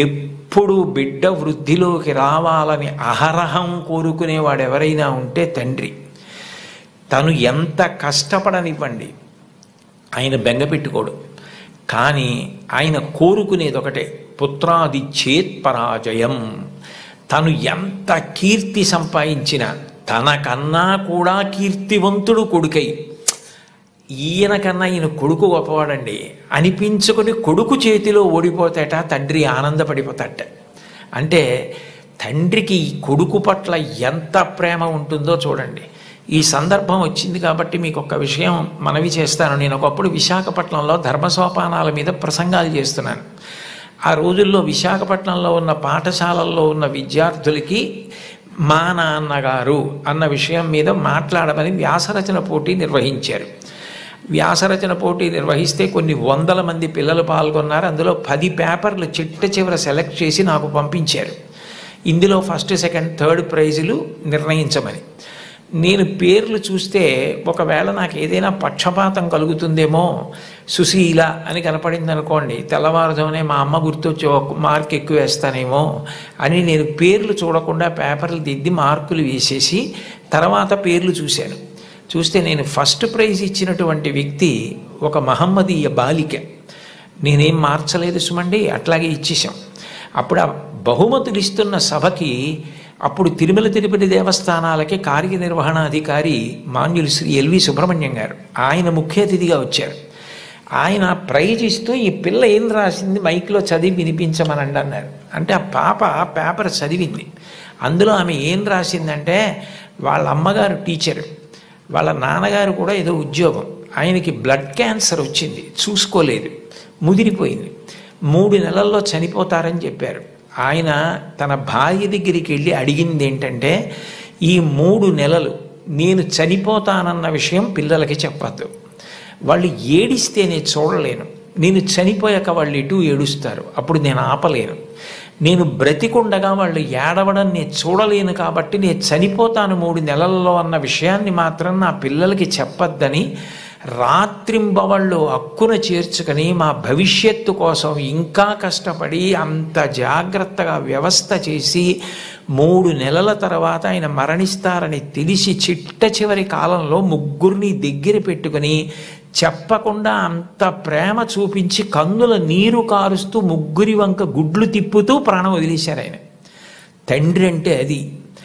ఎప్పుడు బిడ్డ వృద్ధిలోకి రావాలని అహరహం కోరుకునేవాడు ఎవరైనా ఉంటే తండ్రి. తను ఎంత కష్టపడనివ్వండి, ఆయన బెంగ పెట్టుకోడు. కానీ ఆయన కోరుకునేది ఒకటే, పుత్రాది చేత్ పరాజయం. తను ఎంత కీర్తి సంపాదించినా తనకన్నా కూడా కీర్తివంతుడు కొడుకై, ఈయన కన్నా ఈయన కొడుకు గొప్పవాడండి అనిపించుకొని కొడుకు చేతిలో ఓడిపోతాట తండ్రి ఆనందపడిపోతాట. అంటే తండ్రికి ఈ కొడుకు పట్ల ఎంత ప్రేమ ఉంటుందో చూడండి. ఈ సందర్భం వచ్చింది కాబట్టి మీకు ఒక విషయం మనవి చేస్తాను. నేను ఒకప్పుడు విశాఖపట్నంలో ధర్మసోపానాల మీద ప్రసంగాలు చేస్తున్నాను. ఆ రోజుల్లో విశాఖపట్నంలో ఉన్న పాఠశాలల్లో ఉన్న విద్యార్థులకి మా నాన్నగారు అన్న విషయం మీద మాట్లాడమని వ్యాసరచన పోటీ నిర్వహించారు. వ్యాసరచన పోటీ నిర్వహిస్తే కొన్ని వందల మంది పిల్లలు పాల్గొన్నారు. అందులో 10 పేపర్లు చిట్ట చివర సెలెక్ట్ చేసి నాకు పంపించారు. ఇందులో ఫస్ట్, సెకండ్, థర్డ్ ప్రైజులు నిర్ణయించమని. నేను పేర్లు చూస్తే ఒకవేళ నాకు ఏదైనా పక్షపాతం కలుగుతుందేమో, సుశీల అని కనపడింది అనుకోండి, తెల్లవారుజామునే మా అమ్మ గుర్తొచ్చి ఒక మార్క్ ఎక్కువ వేస్తానేమో అని నేను పేర్లు చూడకుండా పేపర్లు దిద్ది మార్కులు వేసేసి తర్వాత పేర్లు చూశాను. చూస్తే నేను ఫస్ట్ ప్రైజ్ ఇచ్చినటువంటి వ్యక్తి ఒక మహమ్మదీయ బాలిక. నేనేం మార్చలేదు సుమండి, అట్లాగే ఇచ్చేసాం. అప్పుడు ఆ బహుమతులు ఇస్తున్న సభకి అప్పుడు తిరుమల తిరుపతి దేవస్థానాలకి కార్యనిర్వహణాధికారి మాన్యులు శ్రీ ఎల్వి సుబ్రహ్మణ్యం గారు, ఆయన ముఖ్య అతిథిగా వచ్చారు. ఆయన ప్రైజ్ ఇస్తూ ఈ పిల్ల ఏం రాసింది మైక్లో చదివి వినిపించమనండి అన్నారు. అంటే ఆ పాప పేపర్ చదివింది. అందులో ఆమె ఏం రాసిందంటే, వాళ్ళ అమ్మగారు టీచరు, వాళ్ళ నాన్నగారు కూడా ఏదో ఉద్యోగం, ఆయనకి బ్లడ్ క్యాన్సర్ వచ్చింది, చూసుకోలేదు, ముదిరిపోయింది, 3 నెలల్లో చనిపోతారని చెప్పారు. ఆయన తన భార్య దగ్గరికి వెళ్ళి అడిగింది ఏంటంటే, ఈ 3 నెలలు నేను చనిపోతానన్న విషయం పిల్లలకి చెప్పద్దు, వాళ్ళు ఏడిస్తే నేను చూడలేను, నేను చనిపోయాక వాళ్ళు ఎటు ఏడుస్తారు, అప్పుడు నేను ఆపలేను, నేను బ్రతికుండగా వాళ్ళు ఏడవడం నేను చూడలేను, కాబట్టి నేను చనిపోతాను 3 నెలల్లో అన్న విషయాన్ని మాత్రం నా పిల్లలకి చెప్పద్దని రాత్రింబవళ్ళు హక్కున చేర్చుకొని మా భవిష్యత్తు కోసం ఇంకా కష్టపడి అంత జాగ్రత్తగా వ్యవస్థ చేసి 3 నెలల తర్వాత ఆయన మరణిస్తారని తెలిసి చిట్ట చివరి కాలంలో 3 దగ్గర పెట్టుకుని చెప్పకుండా అంత ప్రేమ చూపించి కన్నుల నీరు కారుస్తూ 3 వంక గుడ్లు తిప్పుతూ ప్రాణం వదిలేశారు ఆయన. తండ్రి అంటే అది.